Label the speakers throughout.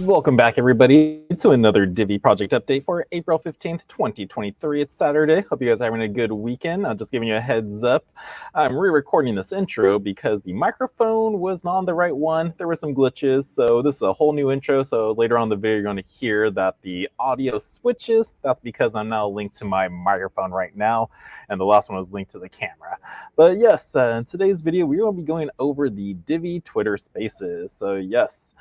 Speaker 1: Welcome back, everybody, to another Divi project update for April 15th, 2023. It's Saturday. Hope you guys are having a good weekend. I'm just giving you a heads up. I'm re-recording this intro because the microphone was not on the right one. There were some glitches, so this is a whole new intro. So later on in the video, you're going to hear that the audio switches. That's because I'm now linked to my microphone right now, and the last one was linked to the camera. But yes, in today's video, we're going to be going over the Divi Twitter Spaces. So yes,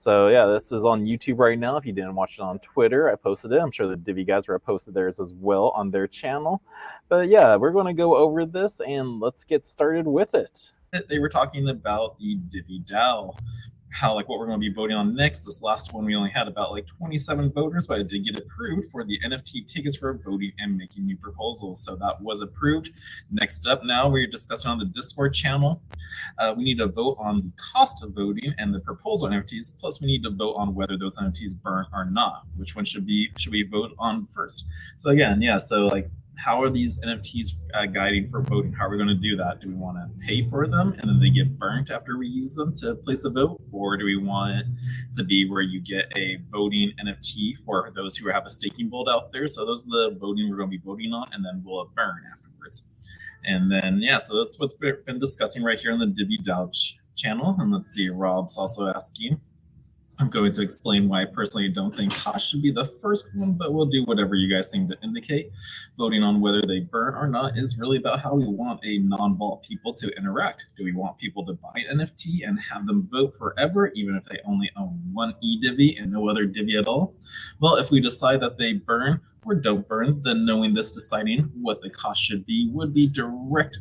Speaker 1: this is on YouTube right now. If you didn't watch it on Twitter, I posted it. I'm sure the Divi guys posted theirs as well on their channel. But yeah, we're going to go over this and let's get started with it. They were talking about the Divi DAO, how what we're going to be voting on next. This last one we only had about 27 voters, but it did get approved for the NFT tickets for voting and making new proposals. So that was approved. Next up, now we're discussing on the Discord channel. We need to vote on the cost of voting and the proposal NFTs. Plus, we need to vote on whether those NFTs burn or not. Which one should we vote on first? So again, yeah. So how are these NFTs guiding for voting? How are we going to do that? Do we want to pay for them and then they get burnt after we use them to place a vote? Or do we want it to be where you get a voting NFT for those who have a staking vault out there? So those are the voting we're going to be voting on, and then we'll burn afterwards. And then, yeah, so that's what's been discussing right here on the Divi DAO channel. And let's see, Rob's also asking. I'm going to explain why I personally don't think cost should be the first one, but we'll do whatever you guys seem to indicate. Voting on whether they burn or not is really about how we want a non-vault people to interact. Do we want people to buy an NFT and have them vote forever, even if they only own one eDivi and no other Divi at all? Well, if we decide that they burn or don't burn, then knowing this, deciding what the cost should be would be direct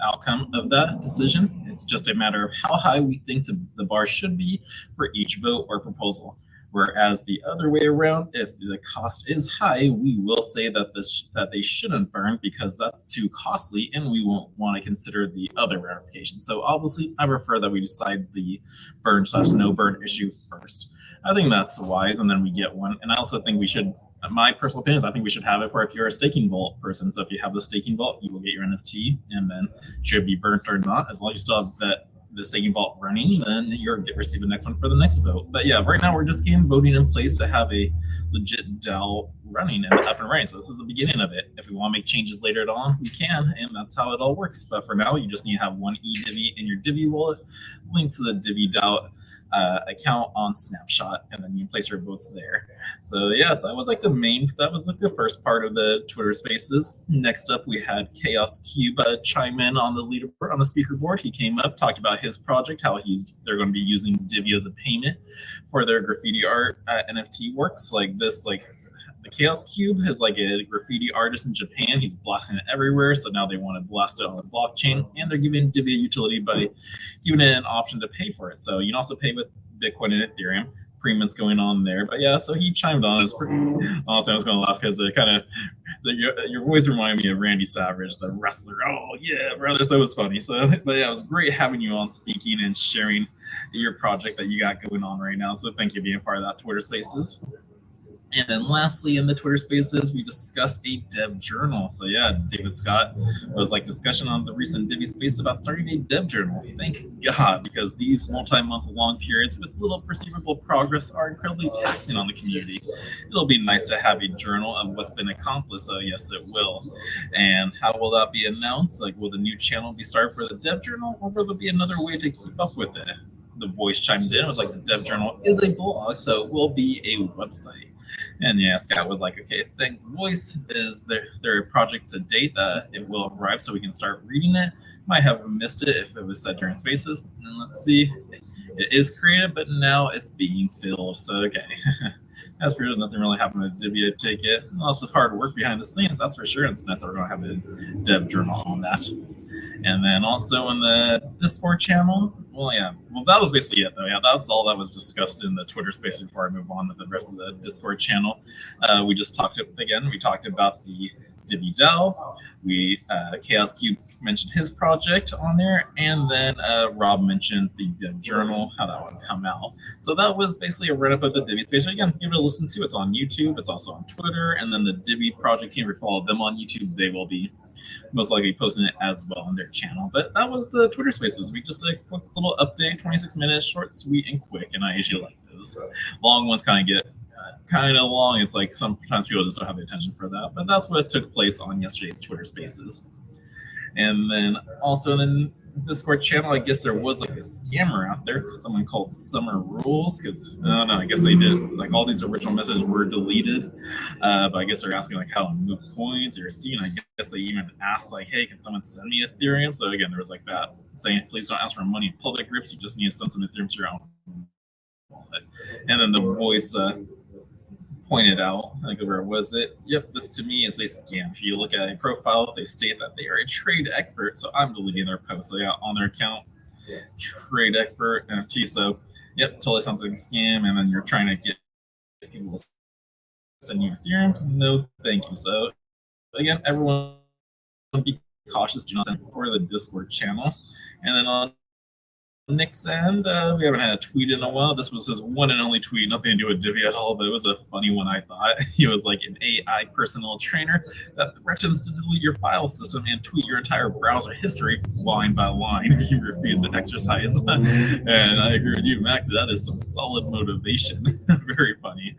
Speaker 1: outcome of that decision. It's just a matter of how high we think the bar should be for each vote or proposal. Whereas the other way around, if the cost is high, we will say that they shouldn't burn because that's too costly and we won't want to consider the other ramifications. So obviously, I prefer that we decide the burn/no burn issue first. I think that's wise, and then we get one. And I also think we should, my personal opinion is I think we should have it for if you're a staking vault person. So if you have the staking vault, you will get your NFT, and then should it be burnt or not, as long as you still have the staking vault running, then you'll receive the next one for the next vote. But yeah, right now we're just getting voting in place to have a legit DAO running and up and running. So this is the beginning of it. If we want to make changes later on, we can, and that's how it all works. But for now, you just need to have one eDivi in your Divi wallet, linked to the Divi DAO account on Snapshot, and then you can place your votes there. So yeah, so that was the first part of the Twitter Spaces. Next up, we had Chaos Cube chime in on the leaderboard, on the speaker board. He came up, talked about his project, how they're going to be using Divi as a payment for their graffiti art NFT works like this. The Chaos Cube is a graffiti artist in Japan. He's blasting it everywhere, so now they want to blast it on the blockchain, and they're giving Divi a utility by giving it an option to pay for it. So you can also pay with Bitcoin and Ethereum. Premium's going on there, but yeah, so he chimed on. It's pretty, honestly, I was going to laugh because your voice reminded me of Randy Savage, the wrestler. Oh yeah, brother, so it was funny. So, but yeah, it was great having you on speaking and sharing your project that you got going on right now. So thank you for being a part of that Twitter Spaces. And then lastly, in the Twitter Spaces, we discussed a dev journal. So yeah, David Scott was discussion on the recent Divi space about starting a dev journal. Thank God, because these multi-month long periods with little perceivable progress are incredibly taxing on the community. It'll be nice to have a journal of what's been accomplished. So yes, it will. And how will that be announced? Will the new channel be started for the dev journal, or will there be another way to keep up with it? The voice chimed in. It was the dev journal is a blog, so it will be a website. And yeah, Scott was okay, thanks. Voice is their project to date that it will arrive so we can start reading it. Might have missed it if it was said during Spaces. And let's see, it is created, but now it's being filled. So okay. As for nothing really happened with Divi ticket. Lots of hard work behind the scenes, that's for sure. And it's nice that we're going to have a dev journal on that. And then also in the Discord channel, that was basically it though. Yeah, that's all that was discussed in the Twitter Space before I move on to the rest of the Discord channel. We just talked about the Divi DAO. Chaos Cube mentioned his project on there, and then Rob mentioned the dev journal, how that would come out. So that was basically a write-up of the Divi space. Again, give it a listen to. It's on YouTube. It's also on Twitter, and then the Divi project team, if you follow them on YouTube, they will be most likely posting it as well on their channel. But that was the Twitter Spaces. We just a quick little update, 26 minutes, short, sweet, and quick. And I usually like those. Long ones kind of get kind of long. It's like sometimes people just don't have the attention for that. But that's what took place on yesterday's Twitter Spaces. And then also in the Discord channel, I guess there was like a scammer out there, someone called Summer Rules, because I don't know, I guess they did like all these original messages were deleted, but I guess they're asking like how to move coins or see, and I guess they even asked like, hey, can someone send me Ethereum? So again, there was like that saying, please don't ask for money in public groups, you just need to send some Ethereum to your own wallet. And then the voice pointed out, like, where was it? Yep, this to me is a scam. If you look at a profile, they state that they are a trade expert, so I'm deleting their post. So yeah, on their account, trade expert NFT. So yep, totally sounds like a scam. And then you're trying to get people to send you Ethereum. No, thank you. So again, everyone be cautious. Do not send for the Discord channel. And then on Nick's end, we haven't had a tweet in a while. This was his one and only tweet, nothing to do with Divi at all, but it was a funny one, I thought. He was like an AI personal trainer that threatens to delete your file system and tweet your entire browser history line by line if you refuse to exercise. And I agree with you, Max, that is some solid motivation. Very funny.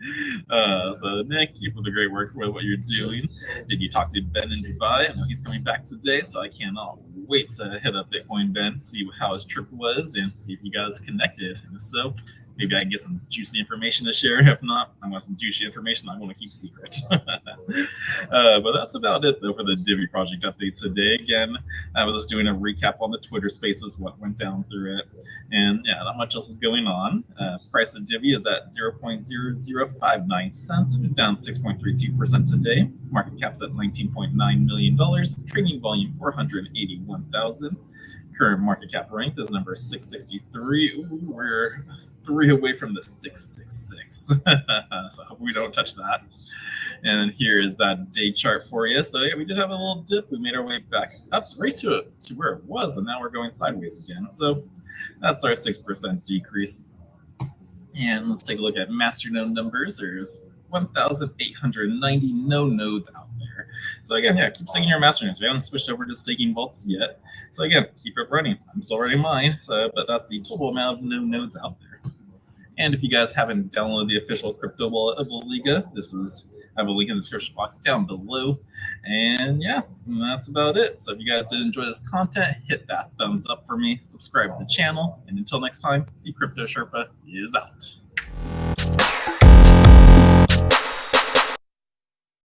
Speaker 1: So Nick, keep up the great work with what you're doing. Did you talk to Ben in Dubai? I know he's coming back today, so I cannot wait to hit up Bitcoin Ben, see how his trip was, and see if you guys connected. And if so, maybe I can get some juicy information to share. If not, I want some juicy information I want to keep secret. But that's about it, though, for the Divi project update today. Again, I was just doing a recap on the Twitter Spaces, what went down through it. And yeah, not much else is going on. Price of Divi is at 0.0059 cents, down 6.32% today. Market cap's at $19.9 million. Trading volume 481,000. Current market cap ranked is number 663. Ooh, we're 3 away from the 666. So hope we don't touch that. And here is that day chart for you. So yeah, we did have a little dip. We made our way back up right to where it was, and now we're going sideways again. So that's our 6% decrease. And let's take a look at masternode numbers. There's 1,890 no nodes out there. So again, yeah, keep staking your masternodes. We haven't switched over to staking vaults yet. So again, keep it running. I'm still running mine, but that's the total amount of no nodes out there. And if you guys haven't downloaded the official crypto wallet of La Liga, I have a link in the description box down below. And yeah, that's about it. So if you guys did enjoy this content, hit that thumbs up for me, subscribe to the channel, and until next time, the Crypto Sherpa is out.